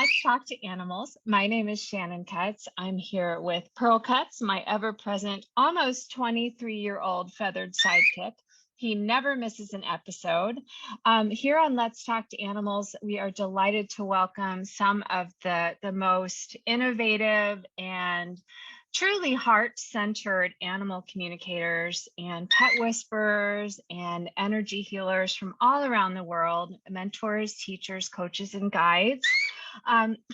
Let's Talk to Animals. My name is Shannon Cutts. I'm here with Pearl Cutts, my ever-present, almost 23-year-old feathered sidekick. He never misses an episode. Here on Let's Talk to Animals, we are delighted to welcome some of the most innovative and truly heart-centered animal communicators and pet whisperers and energy healers from all around the world, mentors, teachers, coaches, and guides.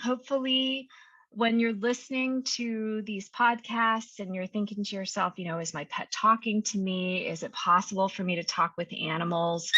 Hopefully, when you're listening to these podcasts and you're thinking to yourself, is my pet talking to me? Is it possible for me to talk with animals?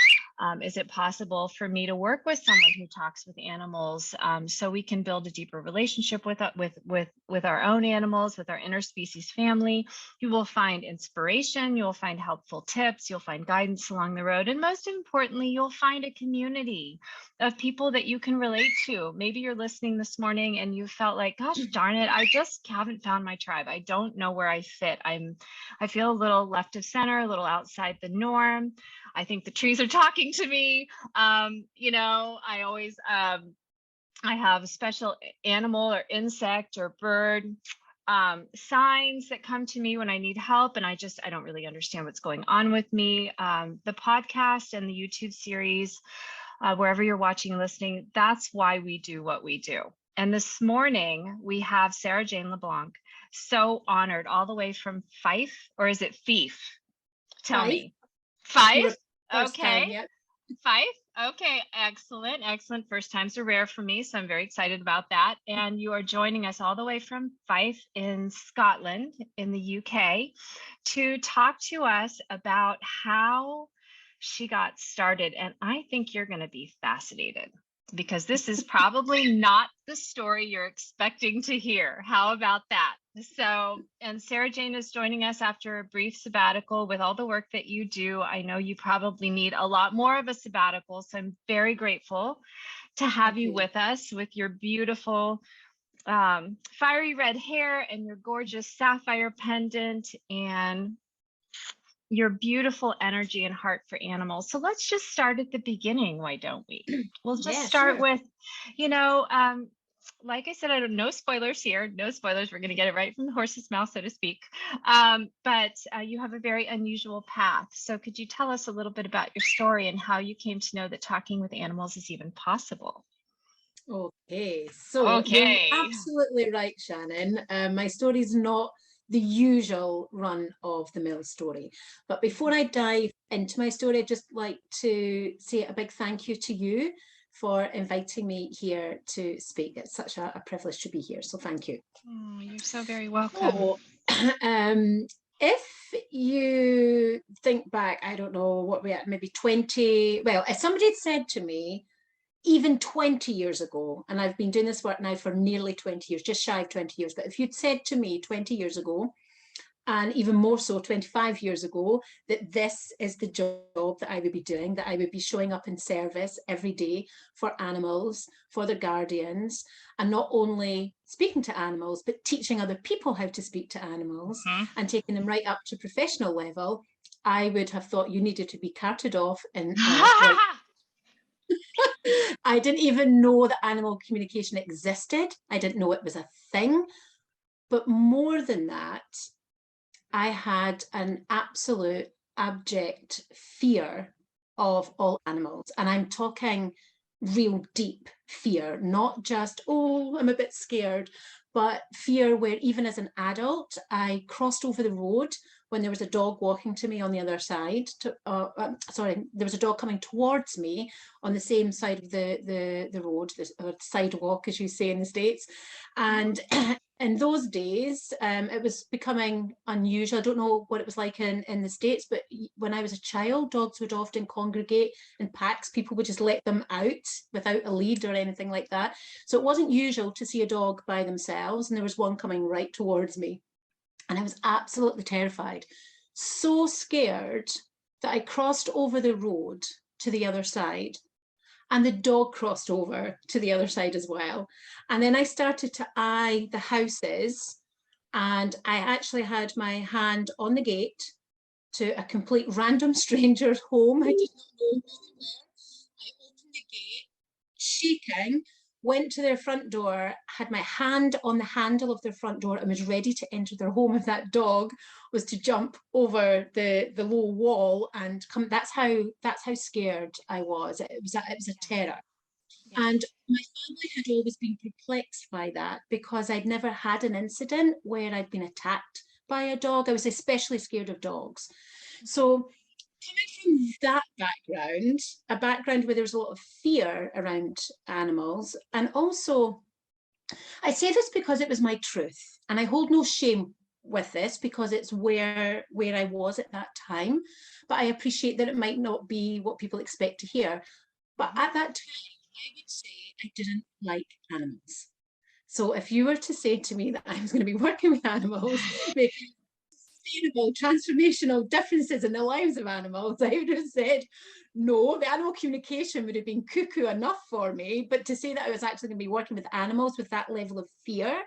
Is it possible for me to work with someone who talks with animals so we can build a deeper relationship with our own animals, with our interspecies family? You will find inspiration, you'll find helpful tips, you'll find guidance along the road, and most importantly, you'll find a community of people that you can relate to. Maybe you're listening this morning and you felt like, gosh darn it, I just haven't found my tribe. I don't know where I fit. I feel a little left of center, a little outside the norm. I think the trees are talking to me. I always, I have a special animal or insect or bird signs that come to me when I need help. And I don't really understand what's going on with me. The podcast and the YouTube series, wherever you're watching and listening, that's why we do what we do. And this morning we have Sarah-Jane LeBlanc. So honored, all the way from Fife, or is it Fife? Tell me. Fife? Okay. Time, yeah. Fife? Okay, excellent. First times are rare for me, so I'm very excited about that. And you are joining us all the way from Fife in Scotland, in the UK, to talk to us about how she got started. And I think you're going to be fascinated, because this is probably not the story you're expecting to hear. How about that? So, and Sarah-Jane is joining us after a brief sabbatical. With all the work that you do, I know you probably need a lot more of a sabbatical. So I'm very grateful to have you with us, with your beautiful fiery red hair and your gorgeous sapphire pendant and your beautiful energy and heart for animals. So let's just start at the beginning. Why don't we? We'll just start with, like I said, I don't, no spoilers here, no spoilers. We're going to get it right from the horse's mouth, so to speak. But you have a very unusual path. So could you tell us a little bit about your story and how you came to know that talking with animals is even possible? Okay, so you're absolutely right, Shannon. My story is not the usual run of the mill story. But before I dive into my story, I'd just like to say a big thank you to you for inviting me here to speak. It's such a privilege to be here, so thank you. Oh, you're so very welcome. So, if you think back, I don't know what we at, maybe 20, well, if somebody had said to me, even 20 years ago, and I've been doing this work now for nearly 20 years, just shy of 20 years, but if you'd said to me 20 years ago, and even more so 25 years ago, that this is the job that I would be doing, that I would be showing up in service every day for animals, for their guardians, and not only speaking to animals, but teaching other people how to speak to animals and taking them right up to professional level, I would have thought you needed to be carted off and I didn't even know that animal communication existed. I didn't know it was a thing. But more than that, I had an absolute abject fear of all animals. And I'm talking real deep fear, not just, oh, I'm a bit scared, but fear where even as an adult, I crossed over the road when there was a dog walking to me on the other side. There was a dog coming towards me on the same side of the road, the sidewalk, as you say in the States. And in those days, it was becoming unusual. I don't know what it was like in the States, but when I was a child, dogs would often congregate in packs. People would just let them out without a lead or anything like that. So it wasn't usual to see a dog by themselves, and there was one coming right towards me. And I was absolutely terrified, so scared that I crossed over the road to the other side, and the dog crossed over to the other side as well. And then I started to eye the houses, and I actually had my hand on the gate to a complete random stranger's home. I did not know who they were. I opened the gate, shaking, went to their front door, had my hand on the handle of their front door and was ready to enter their home if that dog was to jump over the low wall and come. That's how scared I was. It was a terror. Yeah. And my family had always been perplexed by that because I'd never had an incident where I'd been attacked by a dog. I was especially scared of dogs. So coming from that background, a background where there's a lot of fear around animals, and also I say this because it was my truth, and I hold no shame with this because it's where I was at that time, but I appreciate that it might not be what people expect to hear. But at that time, I would say I didn't like animals. So if you were to say to me that I was going to be working with animals, making sustainable, transformational differences in the lives of animals, I would have said, no, the animal communication would have been cuckoo enough for me. But to say that I was actually going to be working with animals with that level of fear,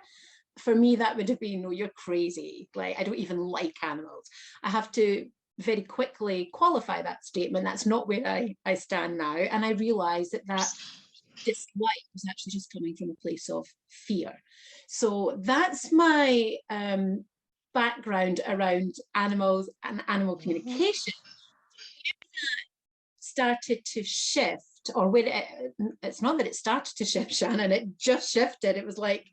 for me, that would have been, no, you're crazy. Like, I don't even like animals. I have to very quickly qualify that statement. That's not where I stand now. And I realised that dislike was actually just coming from a place of fear. So that's my background around animals and animal communication. Started to shift, or when it's not that it started to shift, Shannon, it just shifted. It was like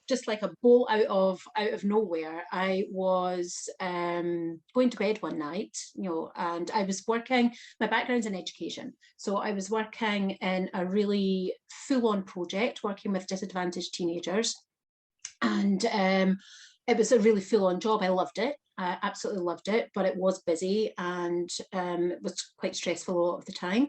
just like a bolt out of nowhere. I was going to bed one night, and I was working, my background's in education. So I was working in a really full-on project, working with disadvantaged teenagers. And it was a really full-on job. I loved it. I absolutely loved it, but it was busy and it was quite stressful a lot of the time.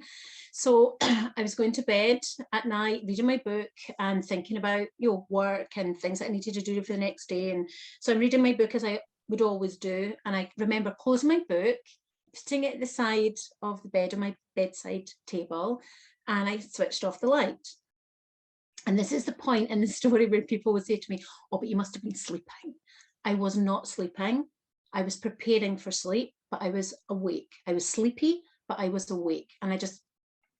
So I was going to bed at night, reading my book and thinking about work and things that I needed to do for the next day. And so I'm reading my book as I would always do. And I remember closing my book, putting it at the side of the bed on my bedside table, and I switched off the light. And this is the point in the story where people would say to me, oh, but you must have been sleeping. I was not sleeping. I was preparing for sleep, but I was awake. I was sleepy, but I was awake. And I just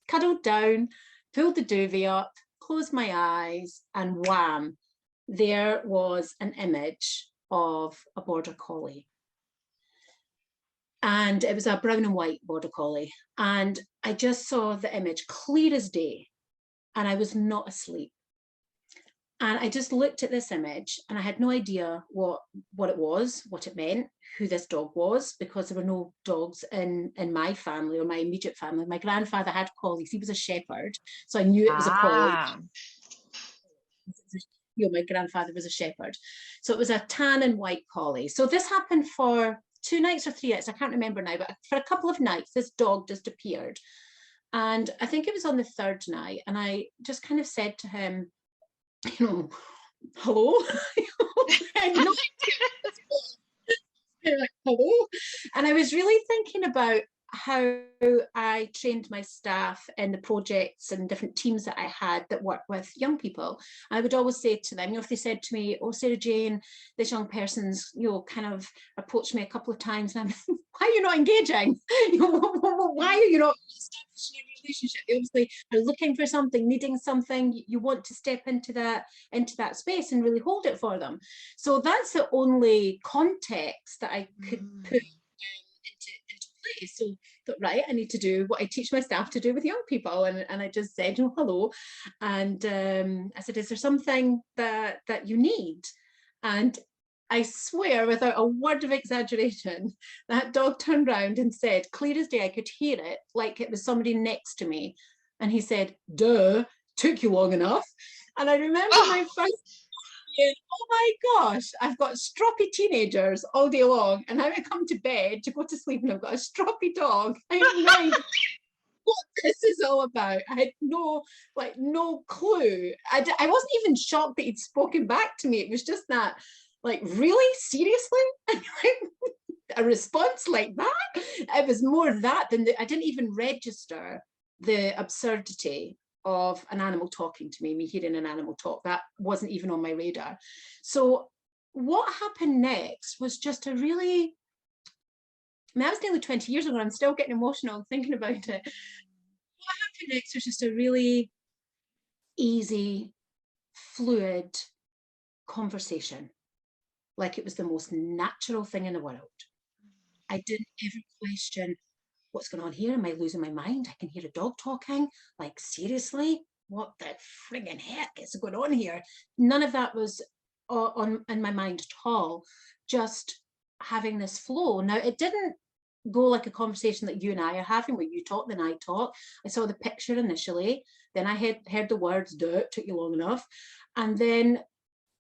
cuddled down, pulled the duvet up, closed my eyes, and wham, there was an image of a border collie. And it was a brown and white border collie. And I just saw the image clear as day. And I was not asleep. And I just looked at this image and I had no idea what it was, what it meant, who this dog was, because there were no dogs in my family or my immediate family. My grandfather had collies. He was a shepherd. So I knew it was a collie. My grandfather was a shepherd. So it was a tan and white collie. So this happened for 2 nights or 3 nights. I can't remember now, but for a couple of nights, this dog just appeared. And I think it was on the 3rd night. And I just kind of said to him, hello. Like, hello. And I was really thinking about how I trained my staff in the projects and different teams that I had that work with young people. I would always say to them, if they said to me, oh, Sarah-Jane, this young person's, kind of approached me a couple of times, and I'm, why are you not engaging? Why are you not establishing a relationship? They obviously are looking for something, needing something. You want to step into that space and really hold it for them. So that's the only context that I could put into place. So right, I need to do what I teach my staff to do with young people, and I just said, hello, and I said, is there something that you need? And I swear, without a word of exaggeration, that dog turned around and said, clear as day, I could hear it, like it was somebody next to me, and he said, duh, took you long enough. And I remember my first, oh my gosh, I've got stroppy teenagers all day long, and now I come to bed to go to sleep and I've got a stroppy dog. I have no idea what this is all about. I had no clue. I wasn't even shocked that he'd spoken back to me. It was just that, like, really? Seriously? A response like that? It was more that than I didn't even register the absurdity of an animal talking to me hearing an animal talk. That wasn't even on my radar. So what happened next was just a really, that was nearly 20 years ago, and I'm still getting emotional thinking about it. What happened next was just a really easy, fluid conversation, like it was the most natural thing in the world. I didn't ever question what's going on here. Am I losing my mind? I can hear a dog talking. Like, seriously? What the friggin' heck is going on here? None of that was on in my mind at all. Just having this flow. Now, it didn't go like a conversation that you and I are having, where you talk, then I talk. I saw the picture initially, then I heard the words, duh, it took you long enough. And then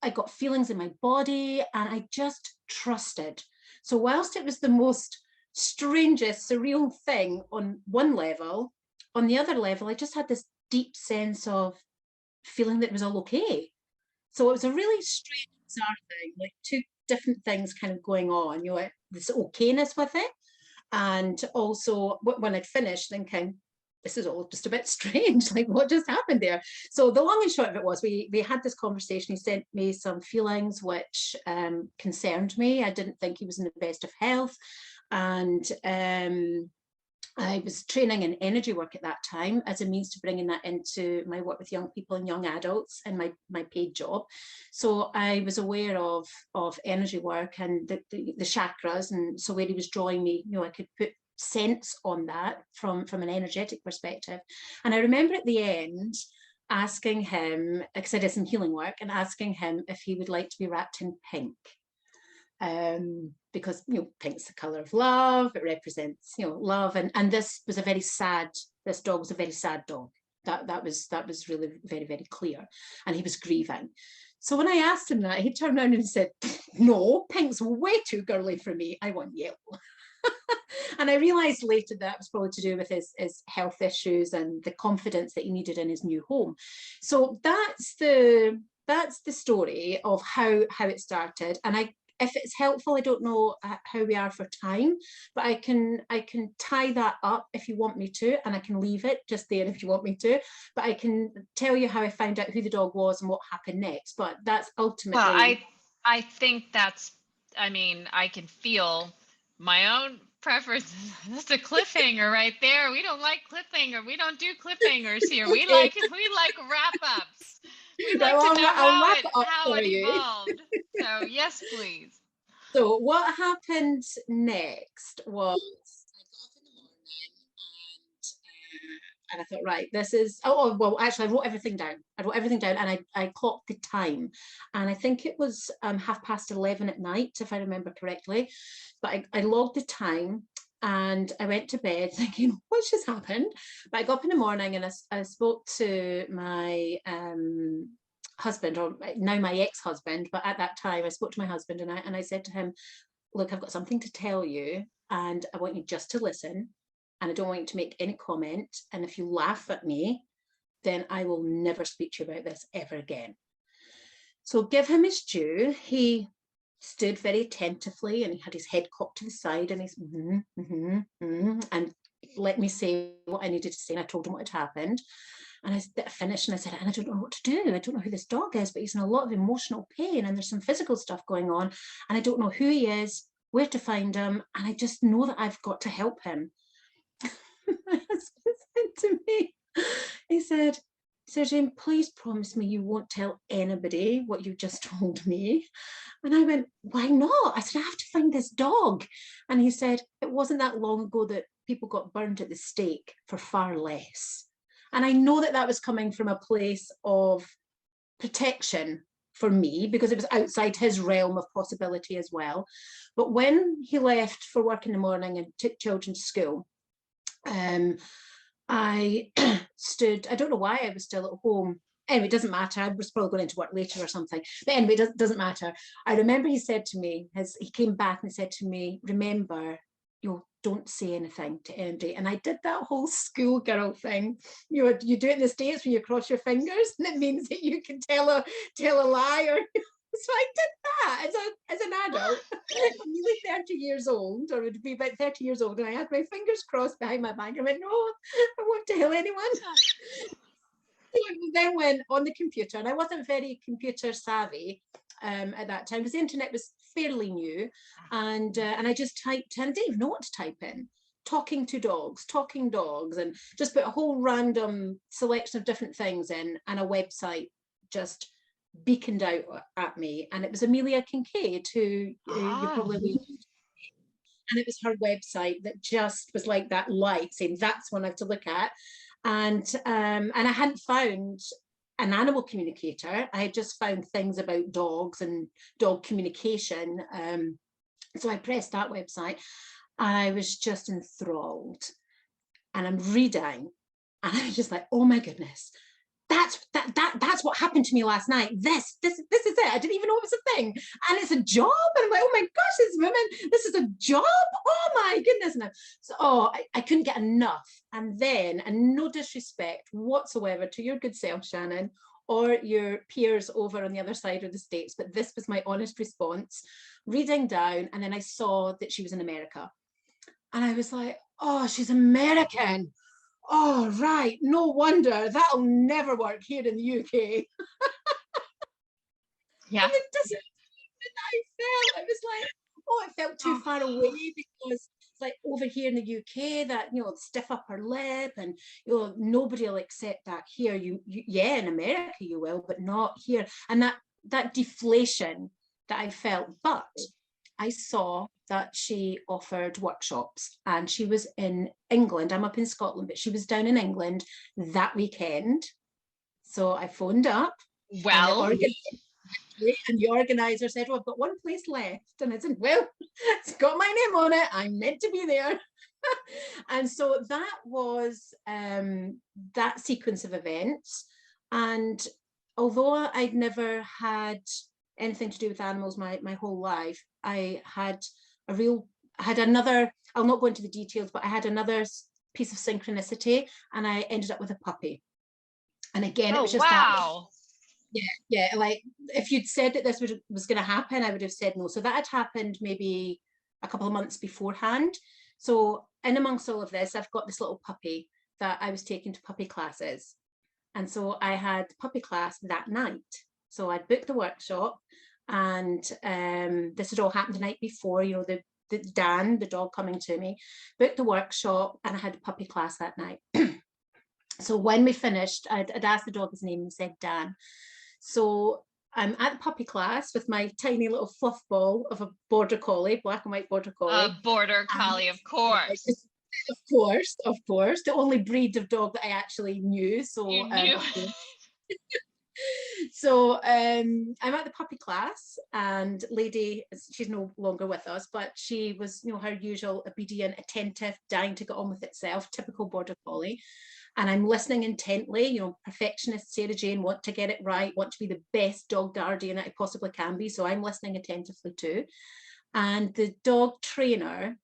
I got feelings in my body, and I just trusted. So whilst it was the most strangest, surreal thing on one level, on the other level, I just had this deep sense of feeling that it was all okay. So it was a really strange, bizarre thing, like two different things kind of going on, you know, like this okayness with it. And also when I'd finished thinking, this is all just a bit strange, like what just happened there? So the long and short of it was, we had this conversation. He sent me some feelings which concerned me. I didn't think he was in the best of health. And I was training in energy work at that time as a means to bringing that into my work with young people and young adults and my paid job. So I was aware of energy work and the chakras, and so where he was drawing me, you know, I could put sense on that from an energetic perspective. And I remember at the end asking him, because I did some healing work, and asking him if he would like to be wrapped in pink. Because, you know, pink's the color of love, it represents, you know, love, and this was a very sad, this dog was a very sad dog. That was really very, very clear, and he was grieving. So when I asked him that, he turned around and said, no, pink's way too girly for me, I want yellow. And I realized later that was probably to do with his health issues and the confidence that he needed in his new home. So that's the story of how it started. And if it's helpful, I don't know how we are for time, but I can tie that up if you want me to, and I can leave it just there if you want me to. But I can tell you how I found out who the dog was and what happened next. But that's ultimately. Well, I think that's, I mean, I can feel my own preferences. That's a cliffhanger right there. We don't like cliffhanger. We don't do cliffhangers here. We like wrap ups. We'd like to know how it evolved. So yes, please. So what happened next was I got up in the morning, and I thought, right, this is, well, actually I wrote everything down. And I clocked the time. And I think it was 11:30 at night, if I remember correctly. But I logged the time and I went to bed thinking, what's just happened? But I got up in the morning and I spoke to my husband, or now my ex-husband, but at that time I spoke to my husband, and I said to him, look, I've got something to tell you, and I want you just to listen, and I don't want you to make any comment, and if you laugh at me, then I will never speak to you about this ever again. So give him his due. He stood very attentively, and he had his head cocked to the side, and he's and let me say what I needed to say, and I told him what had happened. And I finished and I said, and I don't know what to do. I don't know who this dog is, but he's in a lot of emotional pain, and there's some physical stuff going on, and I don't know who he is, where to find him, and I just know that I've got to help him. My husband said to me, he said, Sarah-Jane, please promise me you won't tell anybody what you just told me. And I went, why not? I said, I have to find this dog. And he said, it wasn't that long ago that people got burned at the stake for far less. And I know that was coming from a place of protection for me, because it was outside his realm of possibility as well. But when he left for work in the morning and took children to school, I stood, I don't know why I was still at home. Anyway, it doesn't matter. I was probably going into work later or something. But anyway, it doesn't matter. I remember he said to me, he came back and said to me, remember, don't say anything to anybody. And I did that whole schoolgirl thing. You do it in the States when you cross your fingers, and it means that you can tell a lie. Or so I did that as an adult. I'm nearly 30 years old, or would be about 30 years old, and I had my fingers crossed behind my back. I went, no, I won't tell anyone. Then went on the computer, and I wasn't very computer savvy at that time, because the internet was fairly new, and I just typed in, I didn't even know what to type in, talking dogs, and just put a whole random selection of different things in, and a website just beaconed out at me, and it was Amelia Kincaid, who you probably, and it was her website that just was like that light saying that's one I have to look at. And I hadn't found an animal communicator. I had just found things about dogs and dog communication. So I pressed that website, and I was just enthralled. And I'm reading, and I was just like, oh my goodness, that's what happened to me last night. This is it. I didn't even know it was a thing, and it's a job. And I'm like, oh my gosh, this women, this is a job. Oh my goodness. And I couldn't get enough. And then, and no disrespect whatsoever to your good self, Shannon, or your peers over on the other side of the States, but this was my honest response, reading down, and then I saw that she was in America, and I was like, oh, she's American. Oh, right. No wonder. That'll never work here in the UK. Yeah. And the disappointment I felt, it was like, oh, it felt too far away, because it's like over here in the UK that, stiff upper lip, and, nobody will accept that here. Yeah, in America you will, but not here. And that deflation that I felt, but I saw that she offered workshops, and she was in England. I'm up in Scotland, but she was down in England that weekend. So I phoned up. Well, and the organizer said, well, I've got one place left. And I said, well, it's got my name on it. I'm meant to be there. And so that was that sequence of events. And although I'd never had anything to do with animals my whole life, I had another, I'll not go into the details, but I had another piece of synchronicity, and I ended up with a puppy. And again, it was just wow. Yeah, like if you'd said that this was going to happen, I would have said no. So that had happened maybe a couple of months beforehand. So in amongst all of this, I've got this little puppy that I was taking to puppy classes. And so I had puppy class that night. So I'd booked the workshop, and this had all happened the night before, the Dan, the dog, coming to me, booked the workshop, and I had a puppy class that night. So when we finished, I'd asked the dog his name, and said Dan. So I'm at the puppy class with my tiny little fluff ball of a border collie, black and white border collie. A border collie, of course. Of course. The only breed of dog that I actually knew. So you knew. So I'm at the puppy class, and lady, she's no longer with us, but she was, her usual obedient, attentive, dying to get on with itself, typical border collie. And I'm listening intently, perfectionist Sarah-Jane, want to get it right, want to be the best dog guardian that I possibly can be. So I'm listening attentively too. And the dog trainer,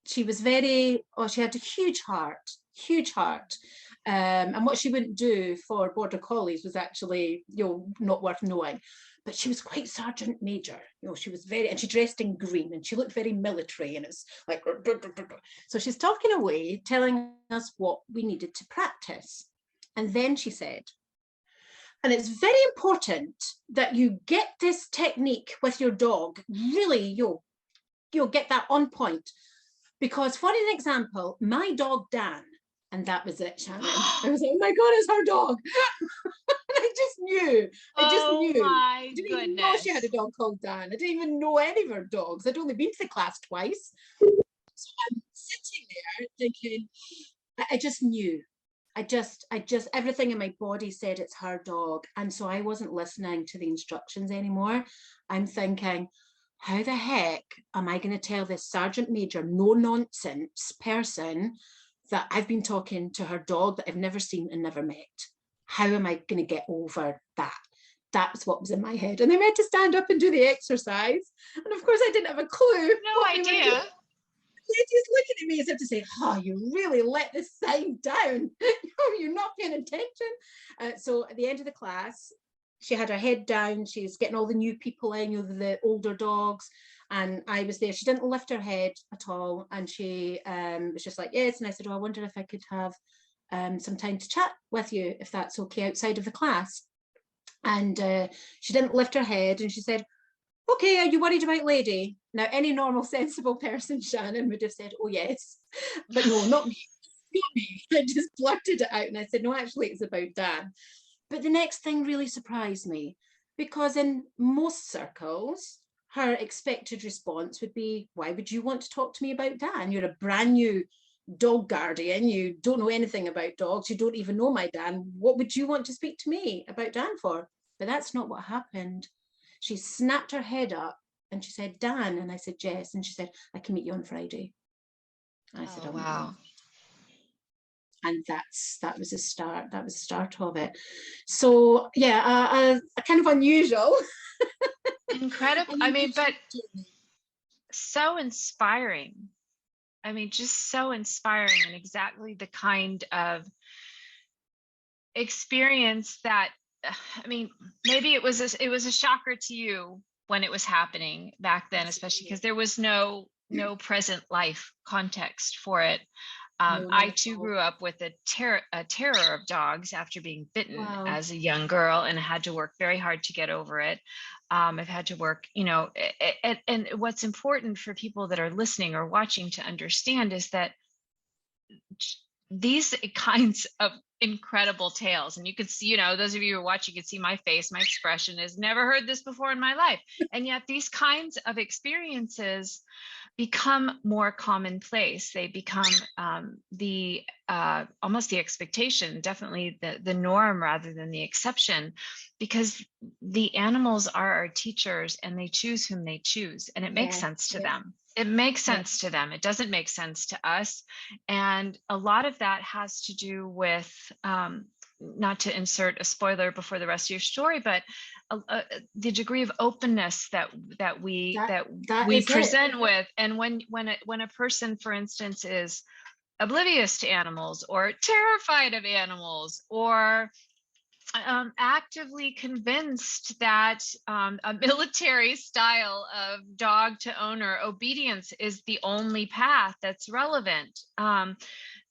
she was she had a huge heart. And what she wouldn't do for border collies was actually, not worth knowing. But she was quite Sergeant Major. She was and she dressed in green, and she looked very military, and it's like, so she's talking away, telling us what we needed to practice. And then she said, and it's very important that you get this technique with your dog, really, you'll get that on point. Because for an example, my dog Dan, and that was it, Shannon. I was like, oh my God, it's her dog. I just knew. My I didn't goodness. even know she had a dog called Dan. I didn't even know any of her dogs. I'd only been to the class twice. So I'm sitting there thinking, I just knew. I just, everything in my body said it's her dog. And so I wasn't listening to the instructions anymore. I'm thinking, how the heck am I going to tell this Sergeant Major, no nonsense person that I've been talking to her dog that I've never seen and never met? How am I going to get over that? That's what was in my head. And I had to stand up and do the exercise. And of course, I didn't have a clue. No idea. Lady's looking at me as if to say, oh, you really let this sign down. You're not paying attention. So at the end of the class, she had her head down. She's getting all the new people in, the older dogs. And I was there. She didn't lift her head at all. And she was just like, yes. And I said, oh, I wonder if I could have some time to chat with you, if that's okay, outside of the class. And she didn't lift her head. And she said, okay, are you worried about Lady? Now, any normal, sensible person, Shannon, would have said, oh, yes. But no, not me. Not me. I just blurted it out and I said, no, actually, it's about Dan. But the next thing really surprised me, because in most circles, her expected response would be, why would you want to talk to me about Dan? You're a brand new dog guardian. You don't know anything about dogs. You don't even know my Dan. What would you want to speak to me about Dan for? But that's not what happened. She snapped her head up and she said, Dan. And I said, yes. And she said, I can meet you on Friday. And I said, Oh, oh my wow. God. And that was the start. That was the start of it. So yeah, a kind of unusual. Incredible. I mean, but so inspiring. I mean, just so inspiring, and exactly the kind of experience that, I mean, maybe it was a shocker to you when it was happening back then, especially because there was no present life context for it. I too grew up with a terror of dogs after being bitten as a young girl, and had to work very hard to get over it. I've had to work, and what's important for people that are listening or watching to understand is that these kinds of incredible tales, and you can see, those of you who are watching can see my face, my expression is never heard this before in my life. And yet these kinds of experiences become more commonplace. They become the almost the expectation, definitely the norm rather than the exception, because the animals are our teachers and they choose whom they choose, and it makes sense to them. It makes sense to them. It doesn't make sense to us. And a lot of that has to do with, not to insert a spoiler before the rest of your story, but the degree of openness that we present with. And when a person, for instance, is oblivious to animals or terrified of animals, or actively convinced that a military style of dog to owner obedience is the only path that's relevant.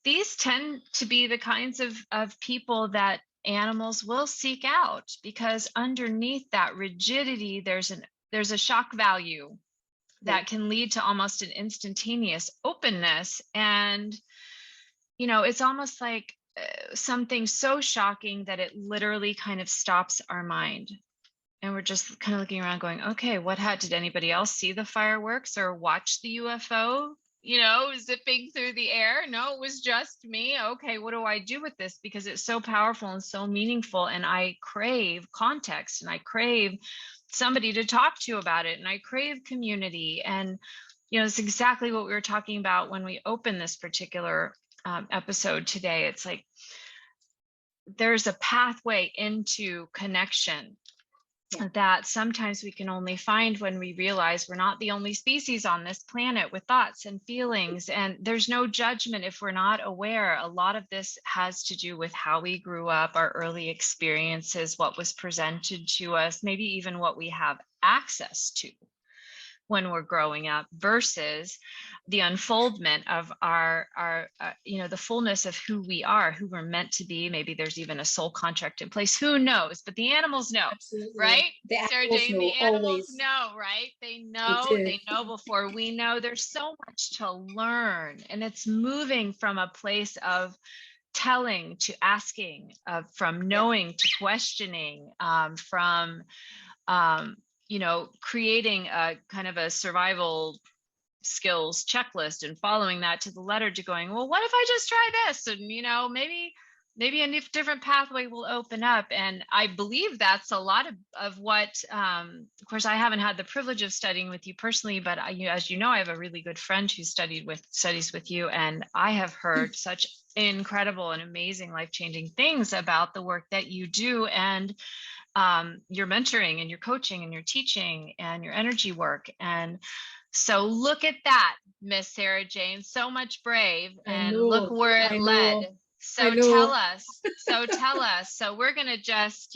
These tend to be the kinds of people that animals will seek out, because underneath that rigidity, there's a shock value that can lead to almost an instantaneous openness. And, it's almost like something so shocking that it literally kind of stops our mind. And we're just kind of looking around going, okay, did anybody else see the fireworks or watch the UFO, zipping through the air? No, it was just me. Okay, what do I do with this? Because it's so powerful and so meaningful. And I crave context, and I crave somebody to talk to about it. And I crave community. And, it's exactly what we were talking about when we opened this particular episode today. It's like there's a pathway into connection that sometimes we can only find when we realize we're not the only species on this planet with thoughts and feelings, and there's no judgment if we're not aware. A lot of this has to do with how we grew up, our early experiences, what was presented to us, maybe even what we have access to when we're growing up, versus the unfoldment of our the fullness of who we are, who we're meant to be. Maybe there's even a soul contract in place, who knows? But the animals know. Absolutely. Right? Sarah-Jane, the animals know, right? They know before we know. There's so much to learn, and it's moving from a place of telling to asking, from knowing to questioning, from creating a kind of a survival skills checklist and following that to the letter, to going, well, what if I just try this? And, maybe a different pathway will open up. And I believe that's a lot of what, of course, I haven't had the privilege of studying with you personally, but as you know, I have a really good friend who studies with you. And I have heard such incredible and amazing life-changing things about the work that you do, and your mentoring and your coaching and your teaching and your energy work. And so look at that, Miss Sarah-Jane, so much brave, and look where it led. So tell us. So we're going to just,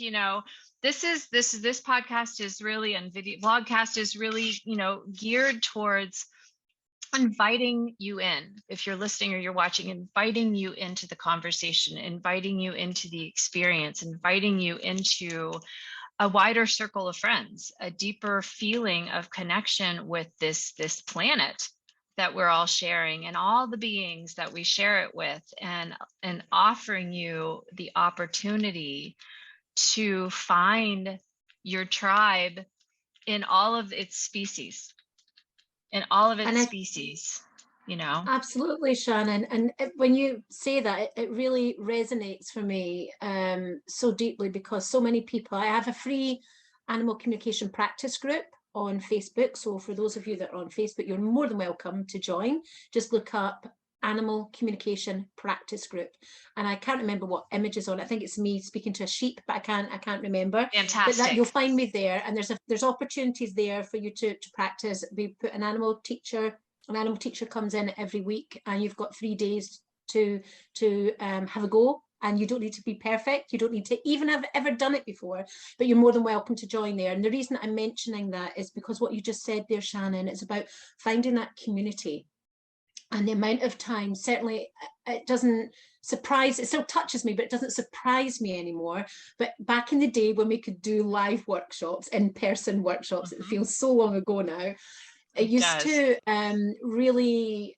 this podcast is really, and video blogcast is really, geared towards inviting you in. If you're listening or you're watching, inviting you into the conversation, inviting you into the experience, inviting you into a wider circle of friends, a deeper feeling of connection with this planet that we're all sharing, and all the beings that we share it with, and offering you the opportunity to find your tribe in all of its species, you know. Absolutely, Shannon. And when you say that, it really resonates for me so deeply, because so many people, I have a free animal communication practice group on Facebook. So for those of you that are on Facebook, you're more than welcome to join. Just look up Animal Communication Practice Group. And I can't remember what image is on it. I think it's me speaking to a sheep, but I can't remember. Fantastic. But you'll find me there, and there's opportunities there for you to practice. We put an animal teacher comes in every week, and you've got 3 days to have a go. And you don't need to be perfect. You don't need to even have ever done it before, but you're more than welcome to join there. And the reason I'm mentioning that is because what you just said there, Shannon, it's about finding that community. And the amount of time, certainly it doesn't surprise, it still touches me, but it doesn't surprise me anymore. But back in the day when we could do live workshops, in-person workshops, it feels so long ago now. It used to really,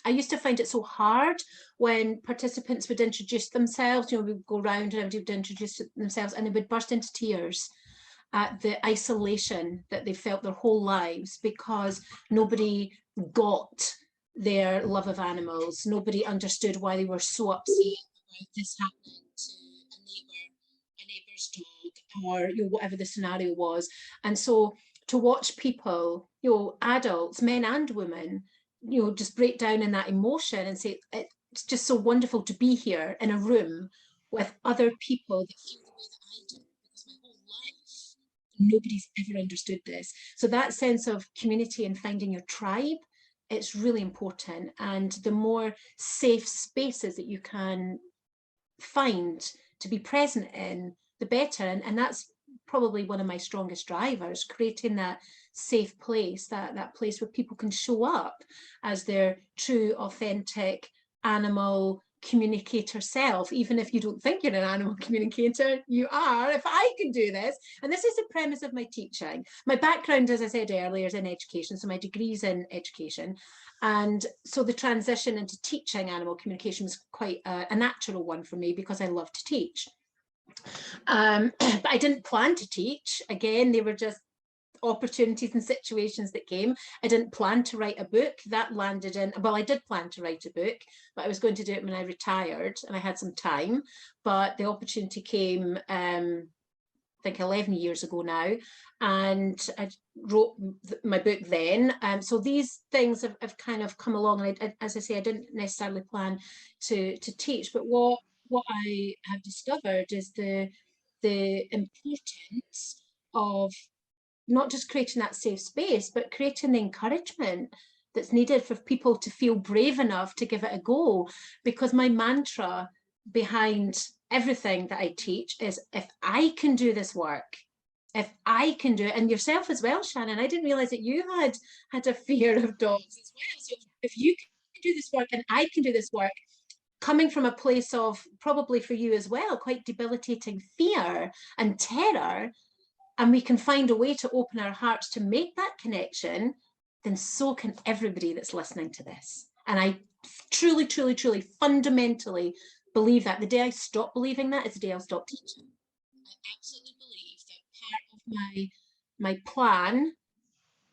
I used to find it so hard when participants would introduce themselves. You know, we'd go around and everybody would introduce themselves, and they would burst into tears at the isolation that they felt their whole lives, because nobody got their love of animals. Nobody understood why they were so upset about this happening to a neighbour's dog, or you know, whatever the scenario was. And so to watch people, you know, adults, men and women, you know, just break down in that emotion and say, it's just so wonderful to be here in a room with other people that feel the way that I do, because my whole life nobody's ever understood this. So that sense of community and finding your tribe, it's really important. And the more safe spaces that you can find to be present in, the better. And that's probably one of my strongest drivers, creating that safe place, that place where people can show up as their true, authentic animal communicator self. Even if you don't think you're an animal communicator, you are. If I can do this, and this is the premise of my teaching. My background, as I said earlier, is in education, so my degree's in education. And so the transition into teaching animal communication was quite a natural one for me, because I love to teach. But I didn't plan to teach. Again, they were just opportunities and situations that came. I didn't plan to write a book. That landed in, well, I did plan to write a book, but I was going to do it when I retired and I had some time. But the opportunity came, I think 11 years ago now, and I wrote my book then. So these things have kind of come along, and I, as I say, I didn't necessarily plan to teach, but what I have discovered is the importance of not just creating that safe space, but creating the encouragement that's needed for people to feel brave enough to give it a go. Because my mantra behind everything that I teach is, if I can do this work, if I can do it, and yourself as well, Shannon, I didn't realize that you had a fear of dogs as well. So if you can do this work and I can do this work, coming from a place of, probably for you as well, quite debilitating fear and terror, and we can find a way to open our hearts to make that connection, then so can everybody that's listening to this. And I truly, truly, truly, fundamentally believe that. The day I stop believing that is the day I'll stop teaching. I absolutely believe that part of my plan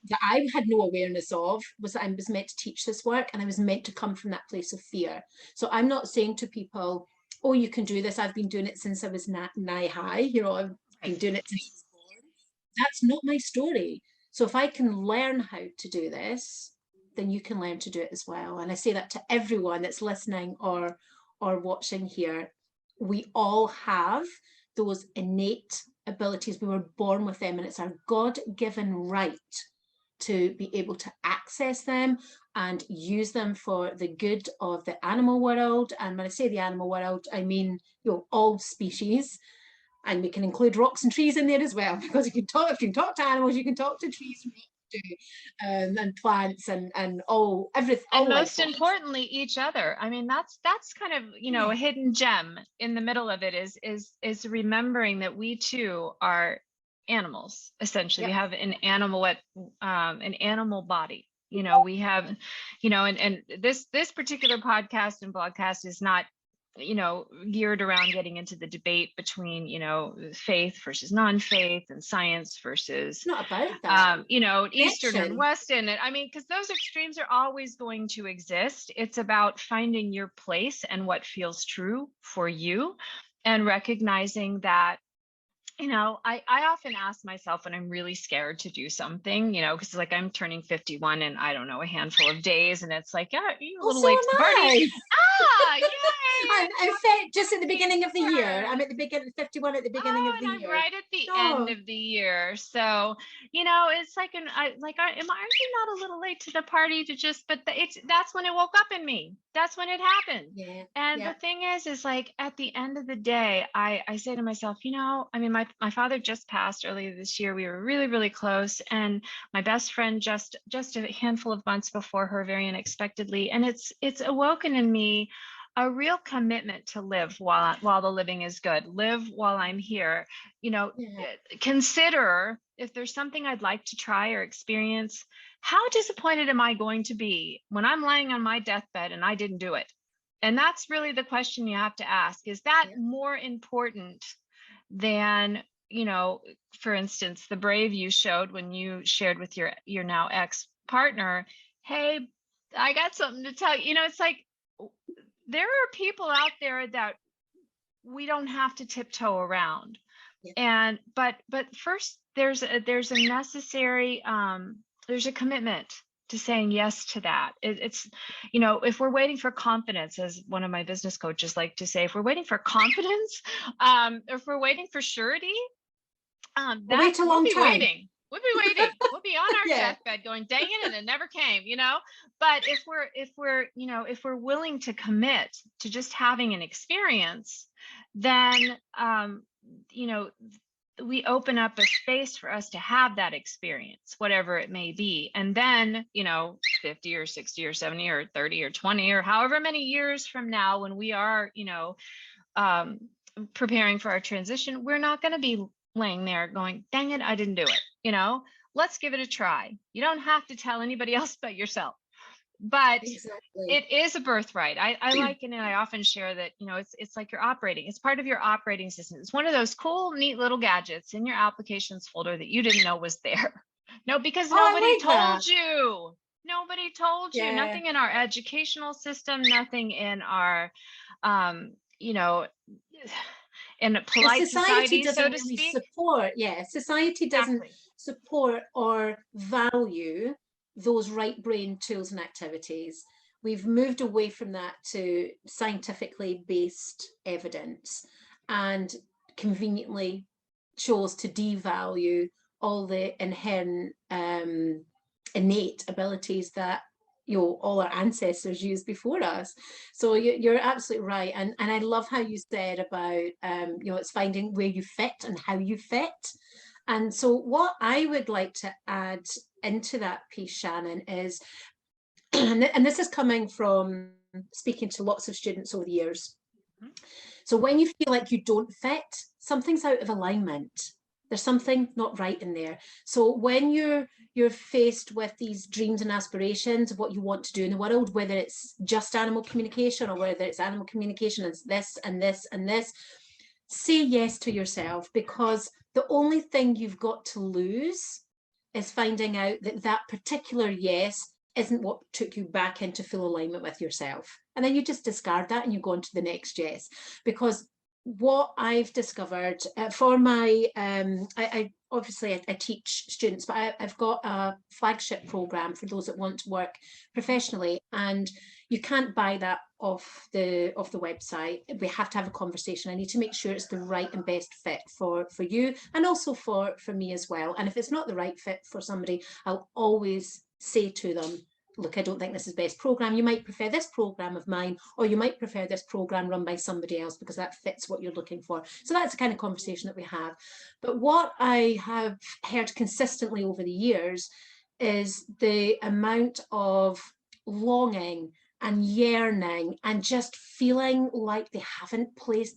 that I had no awareness of was that I was meant to teach this work, and I was meant to come from that place of fear. So I'm not saying to people, oh, you can do this. I've been doing it since I was nigh high. You know, I've been doing it since I was born. That's not my story. So if I can learn how to do this, then you can learn to do it as well. And I say that to everyone that's listening or watching here. We all have those innate abilities. We were born with them, and it's our God-given right to be able to access them and use them for the good of the animal world. And when I say the animal world, I mean, you know, all species. And we can include rocks and trees in there as well, because if you can talk to animals, you can talk to trees and do, and plants and all everything, And all life most forms. importantly, each other. I mean, that's kind of, you know, a hidden gem in the middle of it is remembering that we too are animals. Essentially, we have an animal body. You know, we have, you know, and this particular podcast and blogcast is not, you know, geared around getting into the debate between, you know, faith versus non-faith and science versus, It's not about that. you know, Eastern and Connection. Western. And I mean, because those extremes are always going to exist. It's about finding your place and what feels true for you, and recognizing that, you know, I often ask myself when I'm really scared to do something, you know, because like I'm turning 51 in, I don't know, a handful of days. And it's like, yeah, you're a Oh, little so late to the party. am I. Yay. I'm in fact just at the beginning of the year. Turn. I'm at the beginning, 51 at the beginning of the And I'm year. right at the Oh. end of the year. So, you know, it's like, aren't you not a little late to the party to just, but that's when it woke up in me. That's when it happened. Yeah. And Yeah. the thing is like at the end of the day, I say to myself, you know, I mean, my father just passed earlier this year. We were really, really close. And my best friend just a handful of months before her, very unexpectedly. And it's awoken in me a real commitment to live while the living is good, live while I'm here. You know, Yeah. consider if there's something I'd like to try or experience, how disappointed am I going to be when I'm lying on my deathbed and I didn't do it? And that's really the question you have to ask. Is that more important than, you know, for instance, the brave you showed when you shared with your now ex-partner, hey, I got something to tell you. You know, it's like, there are people out there that we don't have to tiptoe around. And but first there's a necessary there's a commitment to saying yes to that. It's, you know, if we're waiting for confidence, as one of my business coaches like to say, if we're waiting for confidence, if we're waiting for surety, We'll wait a long time. We'll be waiting. We'll be on our deathbed going, dang it, and it never came, you know. But if we're, you know, if we're willing to commit to just having an experience, then, you know, we open up a space for us to have that experience, whatever it may be. And then, you know, 50 or 60 or 70 or 30 or 20 or however many years from now, when we are, you know, preparing for our transition, we're not going to be laying there going, dang it, I didn't do it. You know, let's give it a try. You don't have to tell anybody else but yourself. But it is a birthright. I liken it. I often share that, you know, it's like it's part of your operating system. It's one of those cool, neat little gadgets in your applications folder that you didn't know was there. No, because nobody told you. Nobody told you. Nothing in our educational system, nothing in our, you know, in a polite society, so to speak. Support. Society doesn't support or value those right brain tools and activities. We've moved away from that to scientifically based evidence, and conveniently chose to devalue all the inherent innate abilities that, you know, all our ancestors used before us. So you're absolutely right. And I love how you said about, you know, it's finding where you fit and how you fit. And so what I would like to add into that piece, Shannon, is, and this is coming from speaking to lots of students over the years. So when you feel like you don't fit, something's out of alignment. There's something not right in there. So when you're faced with these dreams and aspirations of what you want to do in the world, whether it's just animal communication or whether it's animal communication and this and this and this, say yes to yourself, because the only thing you've got to lose is finding out that that particular yes isn't what took you back into full alignment with yourself. And then you just discard that and you go on to the next yes. Because what I've discovered for my, I teach students, but I've got a flagship program for those that want to work professionally, and you can't buy that off the website. We have to have a conversation. I need to make sure it's the right and best fit for you, and also for me as well. And if it's not the right fit for somebody, I'll always say to them, look, I don't think this is best program. You might prefer this program of mine, or you might prefer this program run by somebody else because that fits what you're looking for. So that's the kind of conversation that we have. But what I have heard consistently over the years is the amount of longing and yearning and just feeling like they haven't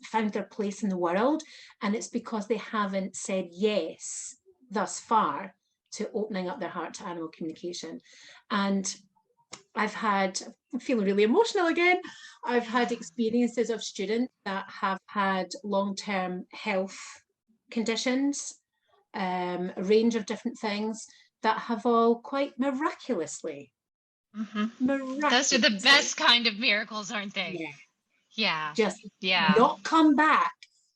found their place in the world. And it's because they haven't said yes thus far to opening up their heart to animal communication. And I'm feeling really emotional again. I've had experiences of students that have had long-term health conditions, a range of different things that have all quite miraculously, Those are the best kind of miracles, aren't they? Yeah. Yeah. Just Yeah. not come back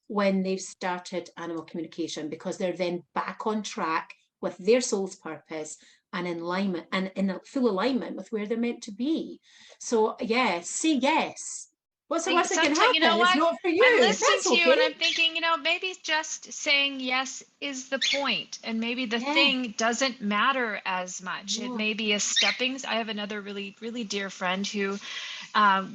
when they've started animal communication, because they're then back on track with their soul's purpose and in alignment and in full alignment with where they're meant to be. So yeah, say yes. What's the worst that can happen? You know what? It's not for you. I'm listening That's to you okay. and I'm thinking, maybe just saying yes is the point, and maybe the thing doesn't matter as much. It may be a stepping. I have another really, really dear friend who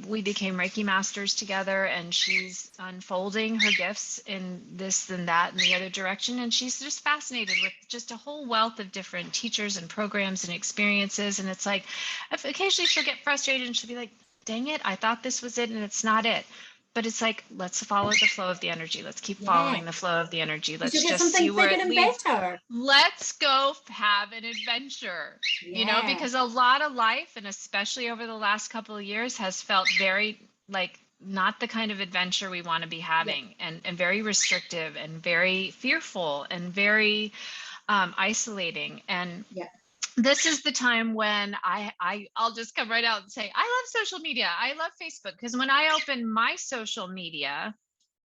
we became Reiki masters together, and she's unfolding her gifts in this and that and the other direction. And she's just fascinated with just a whole wealth of different teachers and programs and experiences. And it's like, occasionally she'll get frustrated and she'll be like, dang it, I thought this was it and it's not it. But it's like, let's follow the flow of the energy. Let's keep following the flow of the energy. Let's just see where it leads. Let's go have an adventure, because a lot of life, and especially over the last couple of years, has felt very like not the kind of adventure we want to be having, and very restrictive and very fearful and very isolating. And this is the time when I'll just come right out and say, I love social media. I love Facebook, because when I open my social media,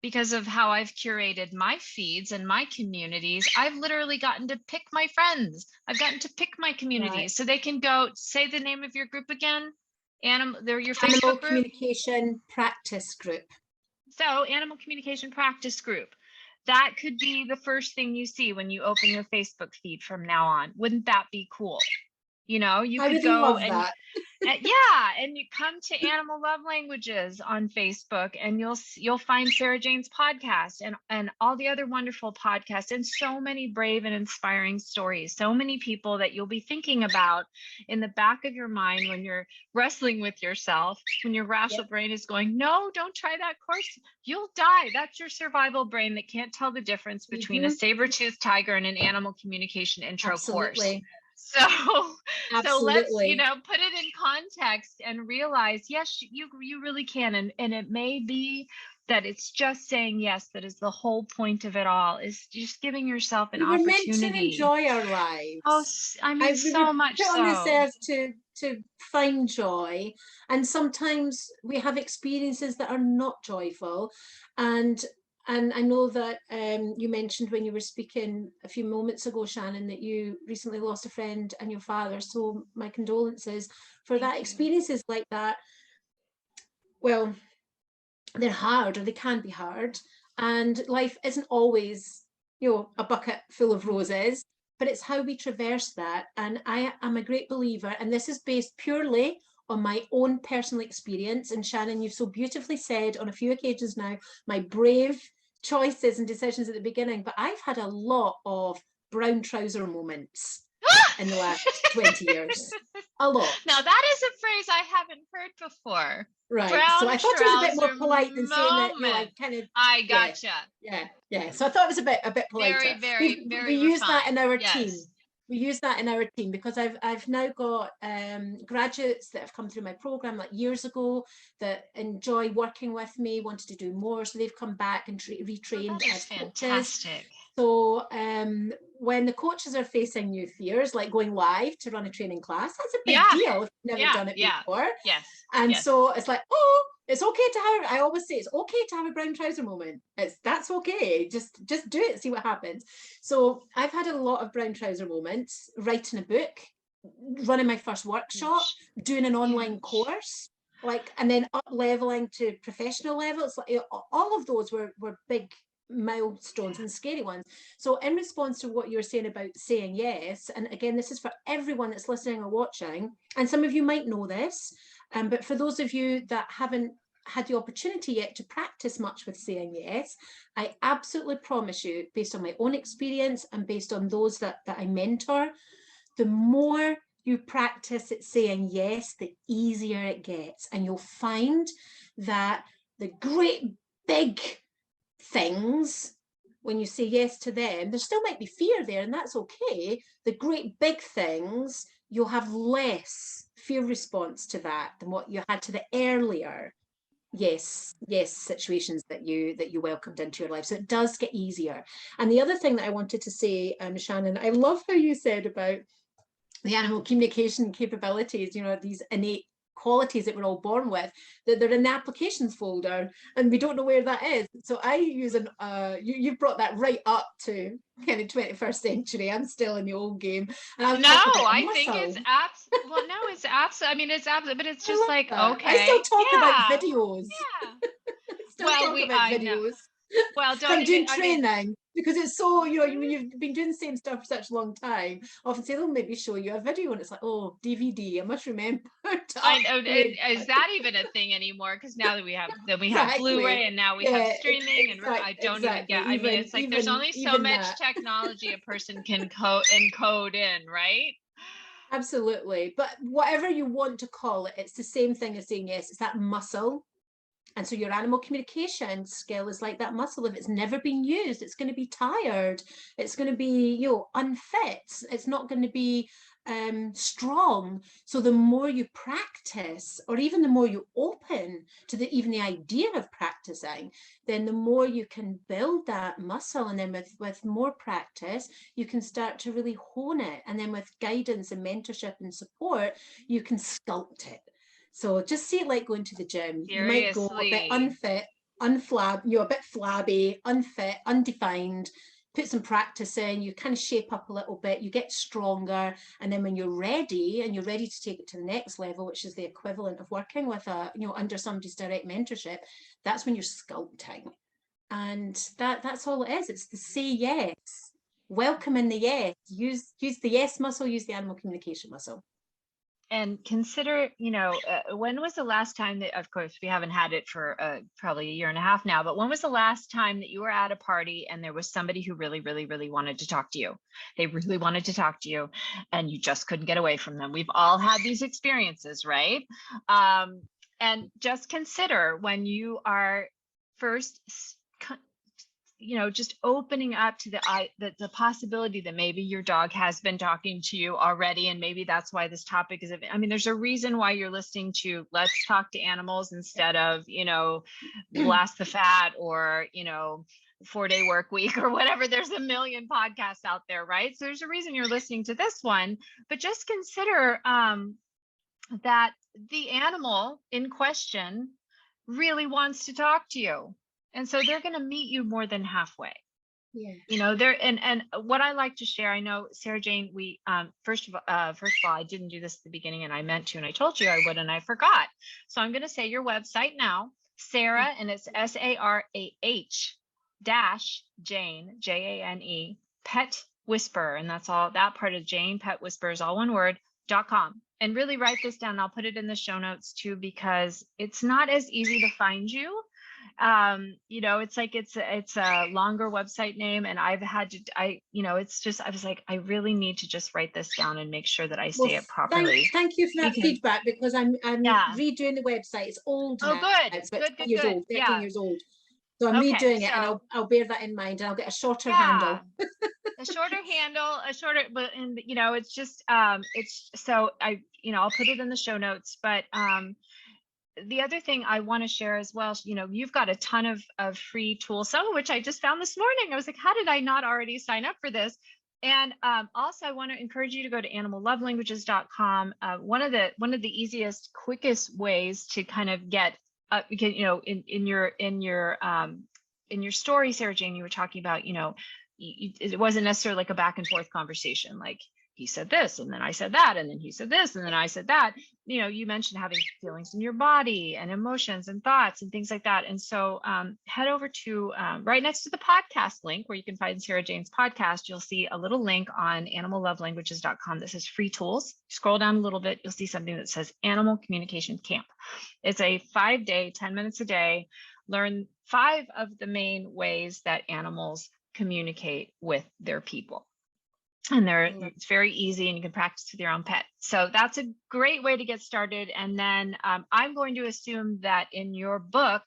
because of how I've curated my feeds and my communities, I've literally gotten to pick my friends. I've gotten to pick my communities, so they can go. Say the name of your group again. They're your Facebook Animal group. Communication Practice Group. So Animal Communication Practice Group. That could be the first thing you see when you open your Facebook feed from now on. Wouldn't that be cool? You could go and and you come to Animal Love Languages on Facebook, and you'll find Sarah-Jane's podcast and all the other wonderful podcasts, and so many brave and inspiring stories. So many people that you'll be thinking about in the back of your mind when you're wrestling with yourself, when your rational brain is going, no, don't try that course. You'll die. That's your survival brain that can't tell the difference between a saber-toothed tiger and an animal communication intro course. So let's, put it in context and realize, yes, you really can. And it may be that it's just saying yes, that is the whole point of it all, is just giving yourself an opportunity. We're meant to enjoy our lives. Oh, I mean, so much so. On this earth to find joy. And sometimes we have experiences that are not joyful. And I know that you mentioned when you were speaking a few moments ago, Shannon, that you recently lost a friend and your father. So my condolences for that. Experiences like that, well, they're hard, or they can be hard. And life isn't always, a bucket full of roses, but it's how we traverse that. And I am a great believer, and this is based purely on my own personal experience. And Shannon, you've so beautifully said on a few occasions now, my brave choices and decisions at the beginning, but I've had a lot of brown trouser moments in the last 20 years. A lot. Now that is a phrase I haven't heard before. Right. Brown so I thought it was a bit more polite than saying that, kind of. I gotcha. Yeah. So I thought it was a bit politer. Very we use that in our team. We use that in our team because I've now got graduates that have come through my program like years ago that enjoy working with me, wanted to do more, so they've come back and retrained as fantastic. Coaches. So when the coaches are facing new fears, like going live to run a training class, that's a big deal if you've never done it before. So it's like, it's okay to have, I always say it's okay to have a brown trouser moment. That's okay. Just do it, see what happens. So I've had a lot of brown trouser moments, writing a book, running my first workshop, doing an online course, and then up leveling to professional levels. All of those were big milestones and scary ones. So in response to what you're saying about saying yes, and again, this is for everyone that's listening or watching, and some of you might know this, but for those of you that haven't had the opportunity yet to practice much with saying yes, I absolutely promise you, based on my own experience and based on those that I mentor, the more you practice at saying yes, the easier it gets. And you'll find that the great big things, when you say yes to them, there still might be fear there, and that's okay. The great big things, you'll have less fear response to that than what you had to the earlier yes situations that you welcomed into your life. So it does get easier. And the other thing that I wanted to say, Shannon, I love how you said about the animal communication capabilities, these innate qualities that we're all born with, that they're in the applications folder and we don't know where that is. So I use you've brought that right up to kind of 21st century. I'm still in the old game, and I'll talk about I think it's well, no, it's absolutely, I mean, it's absolutely, but it's just like, that. okay, I still talk about yeah, videos. yeah. Still talk about I know. videos. Well, I'm doing I mean, training because it's so, when you've been doing the same stuff for such a long time, often say they'll maybe show you a video and it's like, oh, DVD, I must remember to I know. upgrade. Is that even a thing anymore? Because now that we have Exactly. Blu-ray and now we have streaming, and I don't even get. I mean, it's like there's only so much that. technology a person can encode in, right? Absolutely. But whatever you want to call it, it's the same thing as saying yes. It's that muscle. And so your animal communication skill is like that muscle. If it's never been used, it's going to be tired. It's going to be, unfit. It's not going to be strong. So the more you practice, or even the more you open to even the idea of practicing, then the more you can build that muscle. And then with more practice, you can start to really hone it. And then with guidance and mentorship and support, you can sculpt it. So just see it like going to the gym. Seriously. You might go a bit unfit, a bit flabby, unfit, undefined, put some practice in, you kind of shape up a little bit, you get stronger. And then when you're ready to take it to the next level, which is the equivalent of working with under somebody's direct mentorship, that's when you're sculpting. And that's all it is. It's the say yes, welcome in the yes, use the yes muscle, use the animal communication muscle. And consider, when was the last time that, of course, we haven't had it for probably a year and a half now, but when was the last time that you were at a party and there was somebody who really, really, really wanted to talk to you? They really wanted to talk to you and you just couldn't get away from them. We've all had these experiences, right? And just consider when you are first just opening up to the possibility that maybe your dog has been talking to you already. And maybe that's why this topic is, I mean, there's a reason why you're listening to Let's Talk to Animals instead of, Blast the Fat or, 4-Day Work Week or whatever. There's a million podcasts out there, right? So there's a reason you're listening to this one, but just consider that the animal in question really wants to talk to you. And so they're going to meet you more than halfway. Yeah. And what I like to share, I know, Sarah-Jane, we, first of all, I didn't do this at the beginning and I meant to, and I told you I would, and I forgot. So I'm going to say your website now, Sarah, and it's SARAH Jane, JANE, Pet Whisperer. And that's all, that part of Jane Pet Whisperer is all one word, .com. And really write this down. I'll put it in the show notes too, because it's not as easy to find you. It's like it's a longer website name, and I've had to I was like, I really need to just write this down and make sure that I say it properly. Thank you for that feedback, because I'm redoing the website. It's old now. Good. It's about 13 years old. So I'm redoing it, and I'll bear that in mind, and I'll get a shorter handle. A shorter handle, but it's just it's so I'll put it in the show notes, but the other thing I want to share as well, you've got a ton of free tools, some of which I just found this morning. I was like, how did I not already sign up for this? And also I want to encourage you to go to animallovelanguages.com. One of the easiest, quickest ways to kind of get in your story, Sarah-Jane, you were talking about, it wasn't necessarily like a back and forth conversation, like he said this and then I said that and then he said this and then I said that. You mentioned having feelings in your body and emotions and thoughts and things like that. And so head over to right next to the podcast link where you can find Sarah-Jane's podcast. You'll see a little link on animallovelanguages.com that says free tools. Scroll down a little bit, you'll see something that says Animal Communication Camp. It's a 5-day, 10 minutes a day. Learn 5 of the main ways that animals communicate with their people. And it's very easy, and you can practice with your own pet. So that's a great way to get started. And then I'm going to assume that in your book,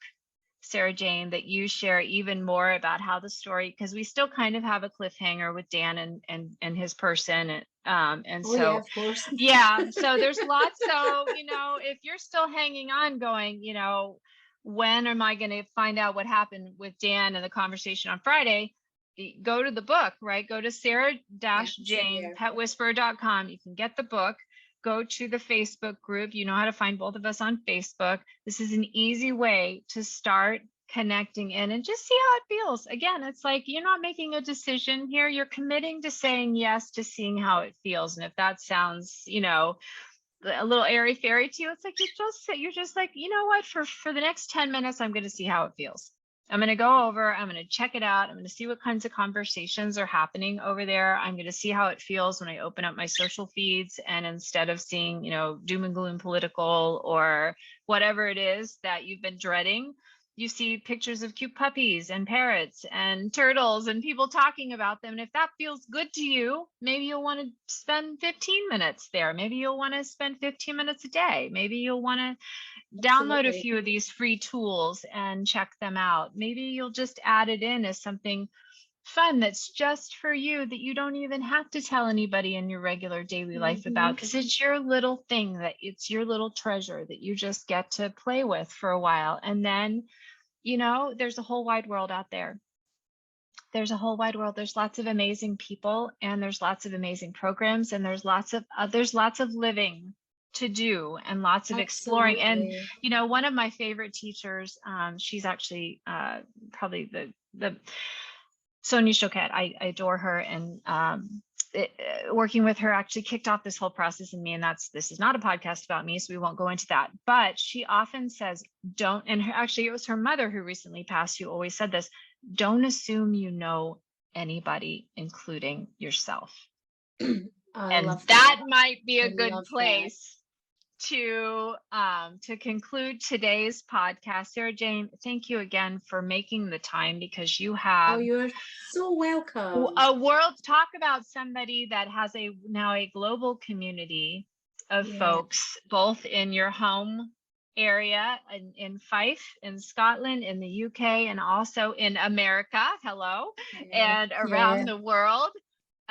Sarah-Jane, that you share even more about how the story, because we still kind of have a cliffhanger with Dan and his person. And Oh, yeah, of course. yeah, so there's lots. So, if you're still hanging on going, when am I going to find out what happened with Dan and the conversation on Friday? Go to the book, right? Go to Sarah-Jane-petwhisperer.com. You can get the book. Go to the Facebook group. You know how to find both of us on Facebook. This is an easy way to start connecting in and just see how it feels. Again, it's like you're not making a decision here. You're committing to saying yes to seeing how it feels. And if that sounds, a little airy fairy to you, it's like you're just like, you know what, for the next 10 minutes, I'm going to see how it feels. I'm going to go over, I'm going to check it out. I'm going to see what kinds of conversations are happening over there. I'm going to see how it feels when I open up my social feeds. And instead of seeing, doom and gloom political or whatever it is that you've been dreading, you see pictures of cute puppies and parrots and turtles and people talking about them. And if that feels good to you, maybe you'll want to spend 15 minutes there. Maybe you'll want to spend 15 minutes a day. Maybe you'll want to download a few of these free tools and check them out. Maybe you'll just add it in as something fun that's just for you, that you don't even have to tell anybody in your regular daily life about, because it's your little thing, that it's your little treasure that you just get to play with for a while. And then, there's a whole wide world out there. There's a whole wide world. There's lots of amazing people, and there's lots of amazing programs, and there's lots of living to do, and lots of exploring. And one of my favorite teachers, she's actually probably the Sonia Choquette. I adore her, and working with her actually kicked off this whole process in me. And this is not a podcast about me, so we won't go into that. But she often says, actually it was her mother who recently passed who always said this: don't assume you know anybody, including yourself. And that might be a good place to conclude today's podcast. Sarah-Jane, thank you again for making the time, because you have you're so welcome. A world. Talk about somebody that has now a global community of folks, both in your home area in Fife, in Scotland, in the UK, and also in America. Hello. And around the world.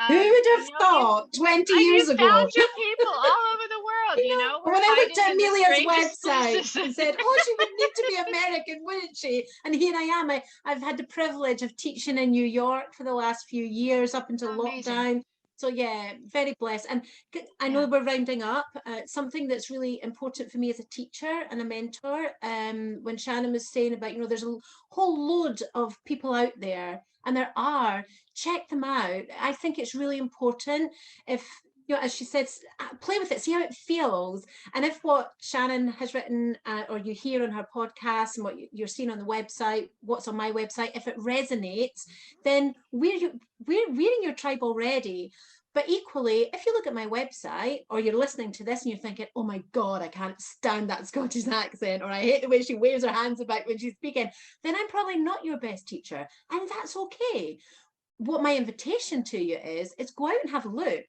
Who would have thought 20 years ago? You found your people all over the world, When I looked at Amelia's website and said, she would need to be American, wouldn't she? And here I am. I've had the privilege of teaching in New York for the last few years up until lockdown. So very blessed. And I know we're rounding up. Something that's really important for me as a teacher and a mentor, when Shannon was saying about, there's a whole load of people out there, and check them out. I think it's really important, if, as she said, play with it, see how it feels. And if what Shannon has written, or you hear on her podcast, and what you're seeing on the website, what's on my website, if it resonates, then we're in your tribe already. But equally, if you look at my website, or you're listening to this and you're thinking, oh my God, I can't stand that Scottish accent, or I hate the way she waves her hands about when she's speaking, then I'm probably not your best teacher. And that's okay. What my invitation to you is go out and have a look.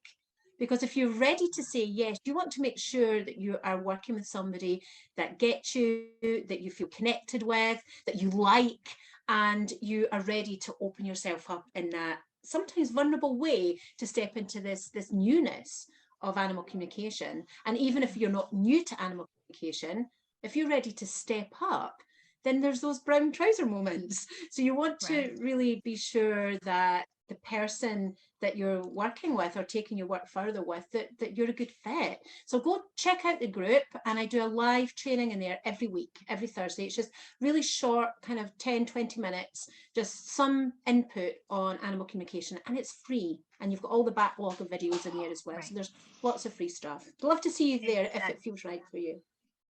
Because if you're ready to say yes, you want to make sure that you are working with somebody that gets you, that you feel connected with, that you like, and you are ready to open yourself up in that sometimes vulnerable way to step into this newness of animal communication. And even if you're not new to animal communication, if you're ready to step up, then there's those brown trouser moments. So you want to really be sure that the person that you're working with or taking your work further with, that you're a good fit. So go check out the group, and I do a live training in there every week, every Thursday. It's just really short, kind of 10-20 minutes, just some input on animal communication, and it's free. And you've got all the backlog of videos in there as well. So there's lots of free stuff. I'd love to see you there if it feels right for you.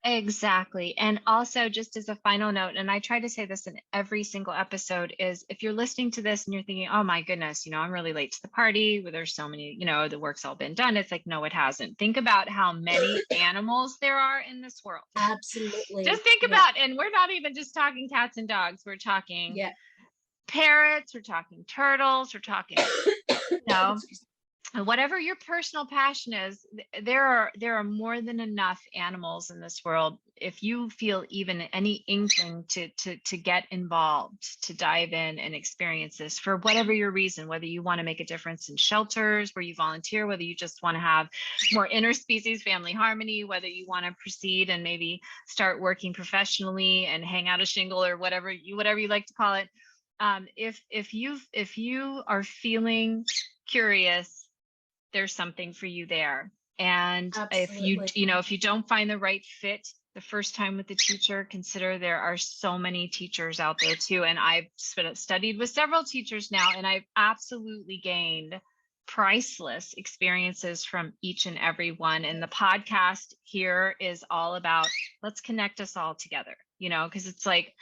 Exactly. And also, just as a final note, and I try to say this in every single episode, is if you're listening to this and you're thinking, oh my goodness, I'm really late to the party, where there's so many, the work's all been done. It's like, no, it hasn't. Think about how many animals there are in this world. Absolutely. Just think about, and we're not even just talking cats and dogs. We're talking parrots, we're talking turtles, we're talking, And whatever your personal passion is, there are more than enough animals in this world. If you feel even any inkling to get involved, to dive in and experience this for whatever your reason, whether you want to make a difference in shelters where you volunteer, whether you just want to have more interspecies family harmony, whether you want to proceed and maybe start working professionally and hang out a shingle or whatever you like to call it. If you are feeling curious, there's something for you there. And Absolutely. if you don't find the right fit the first time with the teacher, consider there are so many teachers out there too. And I've studied with several teachers now, and I've absolutely gained priceless experiences from each and every one. And the podcast here is all about, let's connect us all together, because it's like,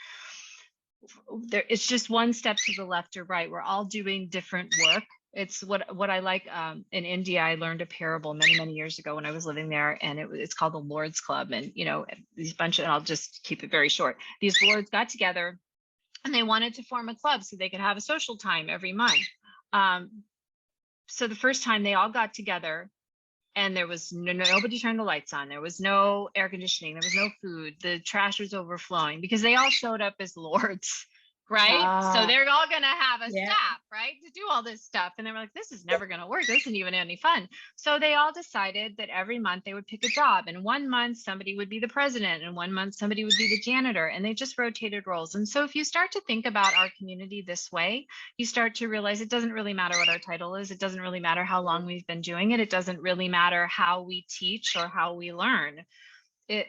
it's just one step to the left or right. We're all doing different work. It's what I like. In India, I learned a parable many years ago when I was living there, and it's called the Lord's Club. And these bunch of, and I'll just keep it very short. These lords got together, and they wanted to form a club so they could have a social time every month. So the first time they all got together, and there was nobody turned the lights on. There was no air conditioning. There was no food. The trash was overflowing because they all showed up as lords. Right. So they're all going to have a staff, right, to do all this stuff. And they were like, this is never going to work. This isn't even any fun. So they all decided that every month they would pick a job. And 1 month somebody would be the president, and 1 month somebody would be the janitor. And they just rotated roles. And so if you start to think about our community this way, you start to realize it doesn't really matter what our title is. It doesn't really matter how long we've been doing it. It doesn't really matter how we teach or how we learn.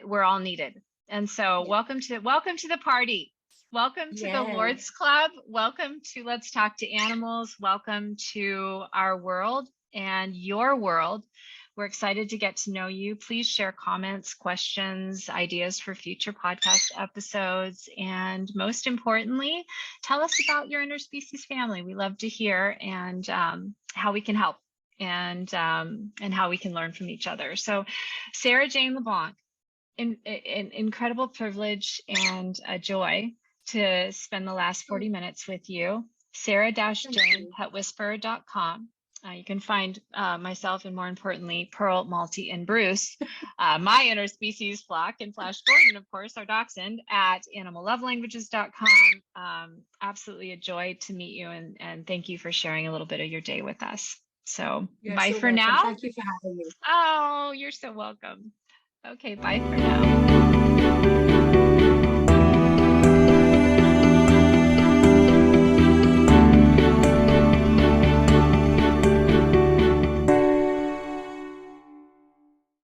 We're all needed. And so welcome to the party. Welcome to the Lord's Club. Welcome to Let's Talk to Animals. Welcome to our world and your world. We're excited to get to know you. Please share comments, questions, ideas for future podcast episodes. And most importantly, tell us about your interspecies family. We love to hear, and how we can help, and how we can learn from each other. So Sarah-Jane LeBlanc, an incredible privilege and a joy to spend the last 40 minutes with you. Sarah-Jane.petwhisperer.com. You can find myself, and more importantly, Pearl, Malty, and Bruce, my interspecies flock, and Flash Gordon, of course, our dachshund, at animallovelanguages.com. Absolutely a joy to meet you, and thank you for sharing a little bit of your day with us. So bye for now. Thank you for having me. Oh, you're so welcome. Okay, bye for now.